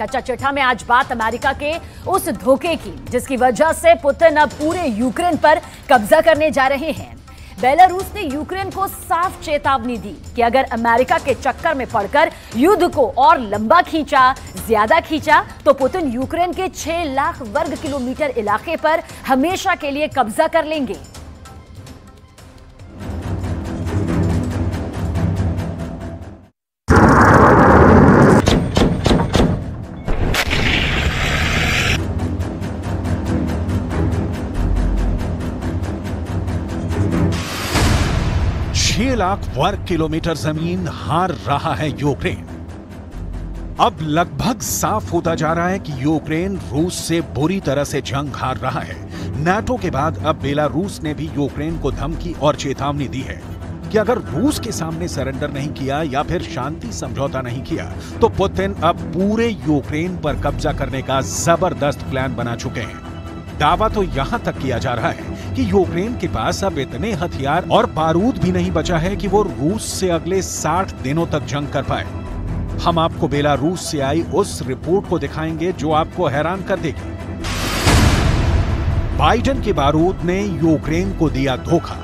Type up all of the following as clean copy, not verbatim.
कच्चा चिट्ठा में आज बात अमेरिका के उस धोखे की जिसकी वजह से पुतिन अब पूरे यूक्रेन पर कब्जा करने जा रहे हैं। बेलारूस ने यूक्रेन को साफ चेतावनी दी कि अगर अमेरिका के चक्कर में पड़कर युद्ध को और लंबा खींचा, ज्यादा खींचा, तो पुतिन यूक्रेन के 6 लाख वर्ग किलोमीटर इलाके पर हमेशा के लिए कब्जा कर लेंगे। लाख वर्ग किलोमीटर जमीन हार रहा है यूक्रेन। अब लगभग साफ होता जा रहा है कि यूक्रेन रूस से बुरी तरह से जंग हार रहा है। नाटो के बाद अब बेलारूस ने भी यूक्रेन को धमकी और चेतावनी दी है कि अगर रूस के सामने सरेंडर नहीं किया या फिर शांति समझौता नहीं किया तो पुतिन अब पूरे यूक्रेन पर कब्जा करने का जबरदस्त प्लान बना चुके हैं। दावा तो यहां तक किया जा रहा है कि यूक्रेन के पास अब इतने हथियार और बारूद भी नहीं बचा है कि वो रूस से अगले 60 दिनों तक जंग कर पाए। हम आपको बेलारूस से आई उस रिपोर्ट को दिखाएंगे जो आपको हैरान कर देगी। बाइडेन के बारूद ने यूक्रेन को दिया धोखा।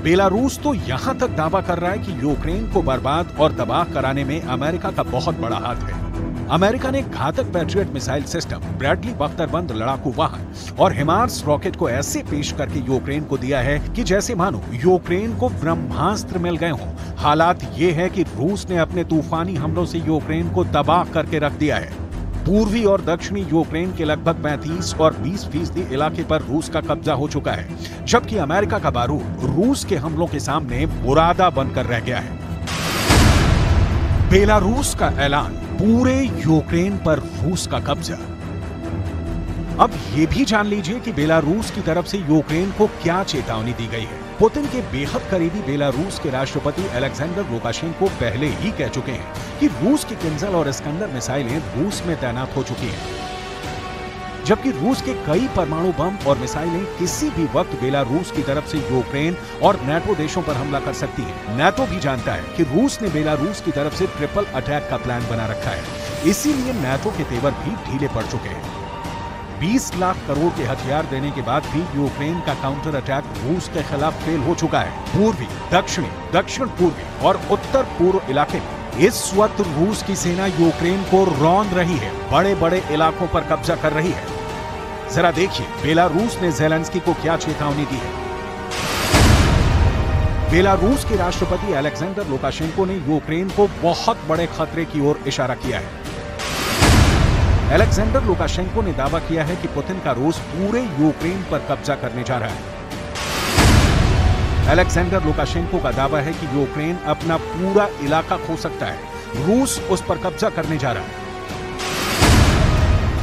बेलारूस तो यहां तक दावा कर रहा है कि यूक्रेन को बर्बाद और तबाह कराने में अमेरिका का बहुत बड़ा हाथ है। अमेरिका ने घातक पैट्रियट मिसाइल सिस्टम, ब्रैडली बख्तरबंद लड़ाकू वाहन और हिमार्स रॉकेट को ऐसे पेश करके यूक्रेन को दिया है कि जैसे मानो यूक्रेन को ब्रह्मास्त्र मिल गए हों। हालात ये है कि रूस ने अपने तूफानी हमलों से यूक्रेन को तबाह करके रख दिया है। पूर्वी और दक्षिणी यूक्रेन के लगभग 35 और 20% इलाके पर रूस का कब्जा हो चुका है, जबकि अमेरिका का बारूद रूस के हमलों के सामने बुरादा बनकर रह गया है। बेलारूस का ऐलान, पूरे यूक्रेन पर रूस का कब्जा। अब ये भी जान लीजिए कि बेलारूस की तरफ से यूक्रेन को क्या चेतावनी दी गई है। पुतिन के बेहद करीबी बेलारूस के राष्ट्रपति अलेक्जेंडर लुकाशेंको पहले ही कह चुके हैं कि रूस की किंजल और इस्कंदर मिसाइलें रूस में तैनात हो चुकी हैं, जबकि रूस के कई परमाणु बम और मिसाइलें किसी भी वक्त बेलारूस की तरफ से यूक्रेन और नाटो देशों पर हमला कर सकती हैं। नाटो भी जानता है कि रूस ने बेलारूस की तरफ से ट्रिपल अटैक का प्लान बना रखा है, इसीलिए नाटो के तेवर भी ढीले पड़ चुके हैं। 20 लाख करोड़ के हथियार देने के बाद भी यूक्रेन का काउंटर अटैक रूस के खिलाफ फेल हो चुका है। पूर्वी, दक्षिणी, दक्षिण पूर्वी और उत्तर पूर्व इलाके में इस वक्त रूस की सेना यूक्रेन को रौंद रही है, बड़े बड़े इलाकों पर कब्जा कर रही है। जरा देखिए बेलारूस ने ज़ेलेंस्की को क्या चेतावनी दी है। बेलारूस के राष्ट्रपति अलेक्जेंडर लुकाशेंको ने यूक्रेन को बहुत बड़े खतरे की ओर इशारा किया है। अलेक्जेंडर लुकाशेंको ने दावा किया है कि पुतिन का रूस पूरे यूक्रेन पर कब्जा करने जा रहा है। अलेक्जेंडर लुकाशेंको का दावा है कि यूक्रेन अपना पूरा इलाका खो सकता है, रूस उस पर कब्जा करने जा रहा है।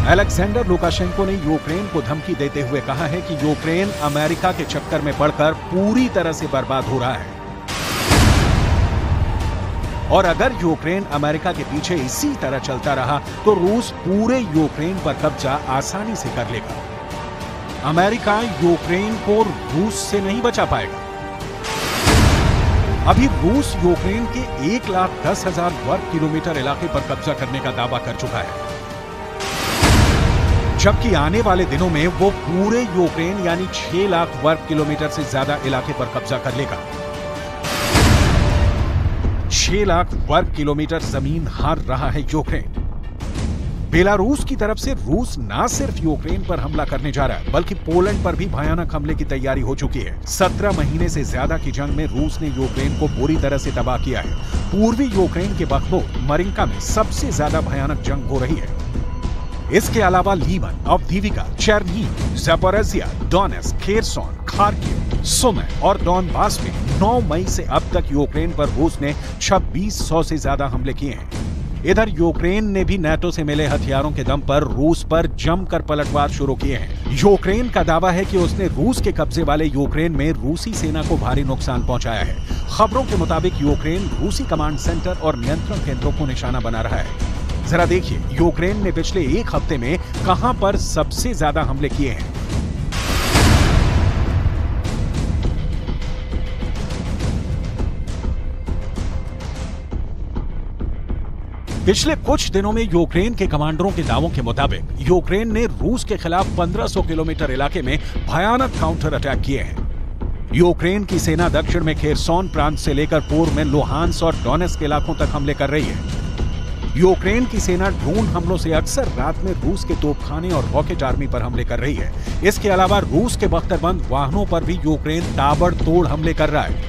अलेक्जेंडर लुकाशेंको ने यूक्रेन को धमकी देते हुए कहा है कि यूक्रेन अमेरिका के चक्कर में पड़कर पूरी तरह से बर्बाद हो रहा है और अगर यूक्रेन अमेरिका के पीछे इसी तरह चलता रहा तो रूस पूरे यूक्रेन पर कब्जा आसानी से कर लेगा। अमेरिका यूक्रेन को रूस से नहीं बचा पाएगा। अभी रूस यूक्रेन के 1,10,000 वर्ग किलोमीटर इलाके पर कब्जा करने का दावा कर चुका है, जबकि आने वाले दिनों में वो पूरे यूक्रेन यानी 6 लाख वर्ग किलोमीटर से ज्यादा इलाके पर कब्जा कर लेगा। 6 लाख वर्ग किलोमीटर जमीन हार रहा है यूक्रेन। बेलारूस की तरफ से रूस न सिर्फ यूक्रेन पर हमला करने जा रहा है बल्कि पोलैंड पर भी भयानक हमले की तैयारी हो चुकी है। 17 महीने से ज्यादा की जंग में रूस ने यूक्रेन को बुरी तरह से तबाह किया है। पूर्वी यूक्रेन के बख्मूत, मरिंका में सबसे ज्यादा भयानक जंग हो रही है। इसके अलावा Lyman, Avdiivka, Chernihiv, Zaporizhzhia, Donetsk, Kherson, Kharkiv, Sumy और डोनबास में 9 मई से अब तक यूक्रेन पर रूस ने 2600 से ज्यादा हमले किए हैं। इधर यूक्रेन ने भी नाटो से मिले हथियारों के दम पर रूस पर जमकर पलटवार शुरू किए हैं। यूक्रेन का दावा है कि उसने रूस के कब्जे वाले यूक्रेन में रूसी सेना को भारी नुकसान पहुंचाया है। खबरों के मुताबिक यूक्रेन रूसी कमांड सेंटर और नियंत्रण केंद्रों को निशाना बना रहा है। जरा देखिए यूक्रेन ने पिछले एक हफ्ते में कहां पर सबसे ज्यादा हमले किए हैं। पिछले कुछ दिनों में यूक्रेन के कमांडरों के दावों के मुताबिक यूक्रेन ने रूस के खिलाफ 1500 किलोमीटर इलाके में भयानक काउंटर अटैक किए हैं। यूक्रेन की सेना दक्षिण में खेरसोन प्रांत से लेकर पूर्व में लुहांस और डोनेस्क इलाकों तक हमले कर रही है। यूक्रेन की सेना ड्रोन हमलों से अक्सर रात में रूस के तोपखाने और रॉकेट आर्मी पर हमले कर रही है। इसके अलावा रूस के बख्तरबंद वाहनों पर भी यूक्रेन ताबड़तोड़ हमले कर रहा है।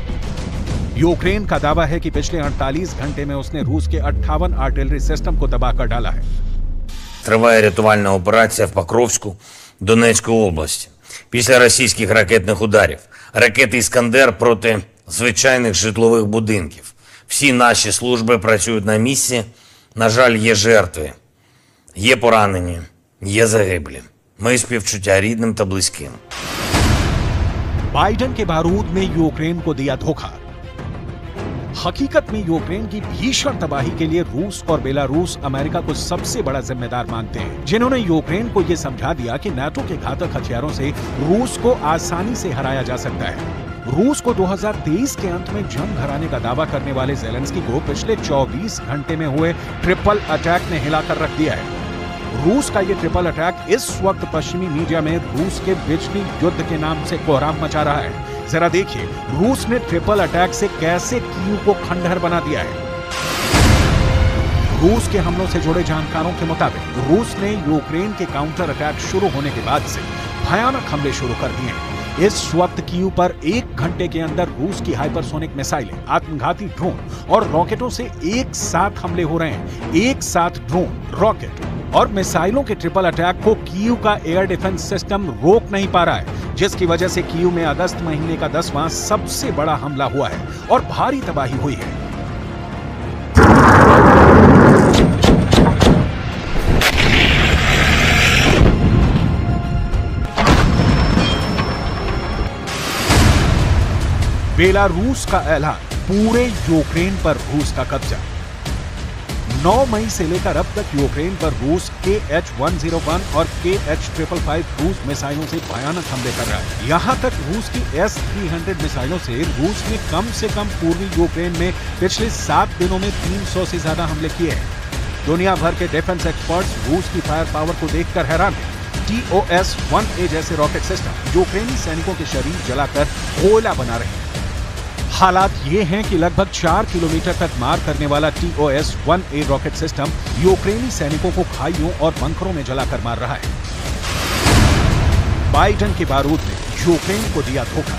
यूक्रेन का दावा है कि पिछले 48 घंटे में उसने रूस के 58 आर्टिलरी सिस्टम को तबाह कर डाला है। Триває рятувальна операція в Покровську, Донецької області. Після російських ракетних ударів. Ракети «Іскандер» проти звичайних житлових будинків. Всі наші служби працюють на місці. На жаль, є жертви. Є поранені. Є загиблі. Мої співчуття рідним та близьким. बाइडेन के बारूद ने यूक्रेन को दिया धोखा। हकीकत में यूक्रेन की भीषण तबाही के लिए रूस और बेलारूस अमेरिका को सबसे बड़ा जिम्मेदार मानते हैं, जिन्होंने यूक्रेन को यह समझा दिया कि नाटो के घातक हथियारों से रूस को आसानी से हराया जा सकता है। रूस को 2023 के अंत में जंग हराने का दावा करने वाले ज़ेलेंस्की को पिछले 24 घंटे में हुए ट्रिपल अटैक ने हिलाकर रख दिया है। रूस का यह ट्रिपल अटैक इस वक्त पश्चिमी मीडिया में रूस के बिजली युद्ध के नाम से कोहराम मचा रहा है। जरा देखिए रूस ने ट्रिपल अटैक से कैसे कीव को खंडहर बना दिया है। रूस के हमलों से जुड़े जानकारों के मुताबिक रूस ने यूक्रेन के काउंटर अटैक शुरू होने के बाद से भयानक हमले शुरू कर दिए हैं। इस वक्त कीव पर 1 घंटे के अंदर रूस की हाइपरसोनिक मिसाइलें, आत्मघाती ड्रोन और रॉकेटों से एक साथ हमले हो रहे हैं। एक साथ ड्रोन, रॉकेट और मिसाइलों के ट्रिपल अटैक को कीव का एयर डिफेंस सिस्टम रोक नहीं पा रहा है, जिसकी वजह से कीव में अगस्त महीने का 10वां सबसे बड़ा हमला हुआ है और भारी तबाही हुई है। बेलारूस का ऐलान, पूरे यूक्रेन पर रूस का कब्जा। 9 मई से लेकर अब तक यूक्रेन पर रूस KH-101 और KH-555 क्रूज मिसाइलों से भयानक हमले कर रहा है। यहां तक रूस की S-300 मिसाइलों से रूस ने कम से कम पूर्वी यूक्रेन में पिछले 7 दिनों में 300 से ज्यादा हमले किए हैं। दुनिया भर के डिफेंस एक्सपर्ट्स रूस की फायर पावर को देखकर हैरान हैं। TOS-1A जैसे रॉकेट सिस्टम यूक्रेनी सैनिकों के शरीर जलाकर कोयला बना रहे हैं। हालात ये हैं कि लगभग 4 किलोमीटर तक मार करने वाला TOS-1A रॉकेट सिस्टम यूक्रेनी सैनिकों को खाइयों और बंकरों में जलाकर मार रहा है। बाइडेन के बारूद ने यूक्रेन को दिया धोखा।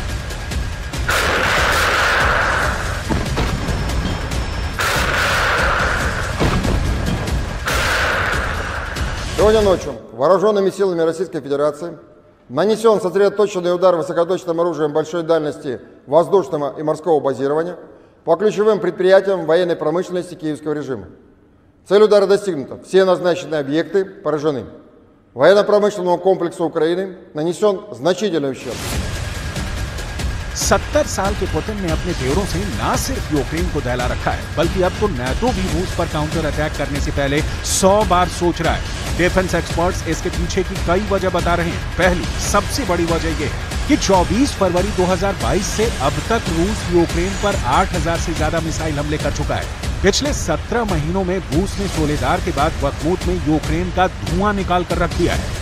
Сегодня ночью вооруженными силами Российской Федерации нанесен сосредоточенный удар высокоточным оружием большой дальности воздушного и морского базирования по ключевым предприятиям военной промышленности киевского режима. Цель удара достигнута. Все назначенные объекты поражены. Военно-промышленному комплексу Украины нанесен значительный ущерб. 70 साल के पुतिन ने अपने तेवरों से न सिर्फ यूक्रेन को दहला रखा है, बल्कि अब तो नाटो भी रूस पर काउंटर अटैक करने से पहले 100 बार सोच रहा है। डिफेंस एक्सपर्ट्स इसके पीछे की कई वजह बता रहे हैं। पहली सबसे बड़ी वजह यह है कि 24 फरवरी 2022 से अब तक रूस यूक्रेन पर 8000 से ज्यादा मिसाइल हमले कर चुका है। पिछले 17 महीनों में रूस ने सोलेदार के बाद बखमूत में यूक्रेन का धुआं निकाल कर रख दिया है।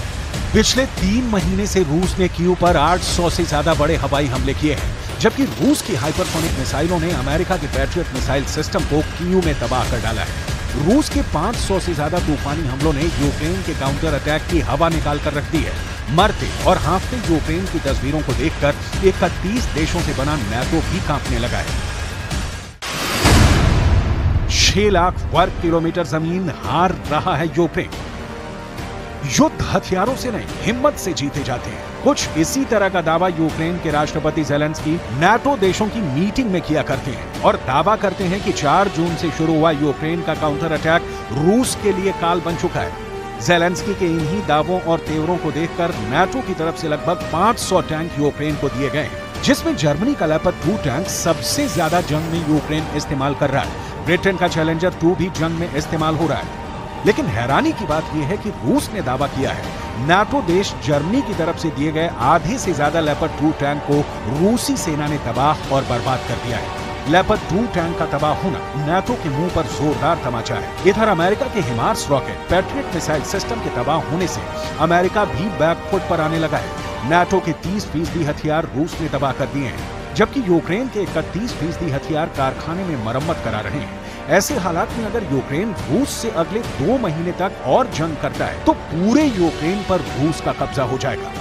पिछले 3 महीने से रूस ने कीव पर 800 से ज्यादा बड़े हवाई हमले किए हैं, जबकि रूस की हाइपरसोनिक मिसाइलों ने अमेरिका के पैट्रियट मिसाइल सिस्टम को कीव में तबाह कर डाला है। रूस के 500 से ज्यादा तूफानी हमलों ने यूक्रेन के काउंटर अटैक की हवा निकाल कर रख दी है। मरते और हाँफते यूक्रेन की तस्वीरों को देखकर 31 देशों से बना नाटो भी कांपने लगा है। 6 लाख वर्ग किलोमीटर जमीन हार रहा है यूक्रेन। युद्ध हथियारों से नहीं, हिम्मत से जीते जाते हैं। कुछ इसी तरह का दावा यूक्रेन के राष्ट्रपति ज़ेलेंस्की नाटो देशों की मीटिंग में किया करते हैं और दावा करते हैं कि 4 जून से शुरू हुआ यूक्रेन का काउंटर अटैक रूस के लिए काल बन चुका है। ज़ेलेंस्की के इन्हीं दावों और तेवरों को देखकर नाटो की तरफ से लगभग 500 टैंक यूक्रेन को दिए गए हैं, जिसमें जर्मनी का लेपर्ड 2 टैंक सबसे ज्यादा जंग में यूक्रेन इस्तेमाल कर रहा है। ब्रिटेन का चैलेंजर 2 भी जंग में इस्तेमाल हो रहा है। लेकिन हैरानी की बात यह है कि रूस ने दावा किया है नाटो देश जर्मनी की तरफ से दिए गए आधे से ज्यादा लेपर्ड 2 टैंक को रूसी सेना ने तबाह और बर्बाद कर दिया है। लेपर्ड 2 टैंक का तबाह होना नाटो के मुंह पर जोरदार तमाचा है। इधर अमेरिका के HIMARS rocket patriot missile system के तबाह होने से अमेरिका भी बैकफुट पर आने लगा है। नाटो के 30% हथियार रूस ने तबाह कर दिए हैं, जबकि यूक्रेन के 31% हथियार कारखाने में मरम्मत करा रहे हैं। ऐसे हालात में अगर यूक्रेन रूस से अगले 2 महीने तक और जंग करता है तो पूरे यूक्रेन पर रूस का कब्जा हो जाएगा।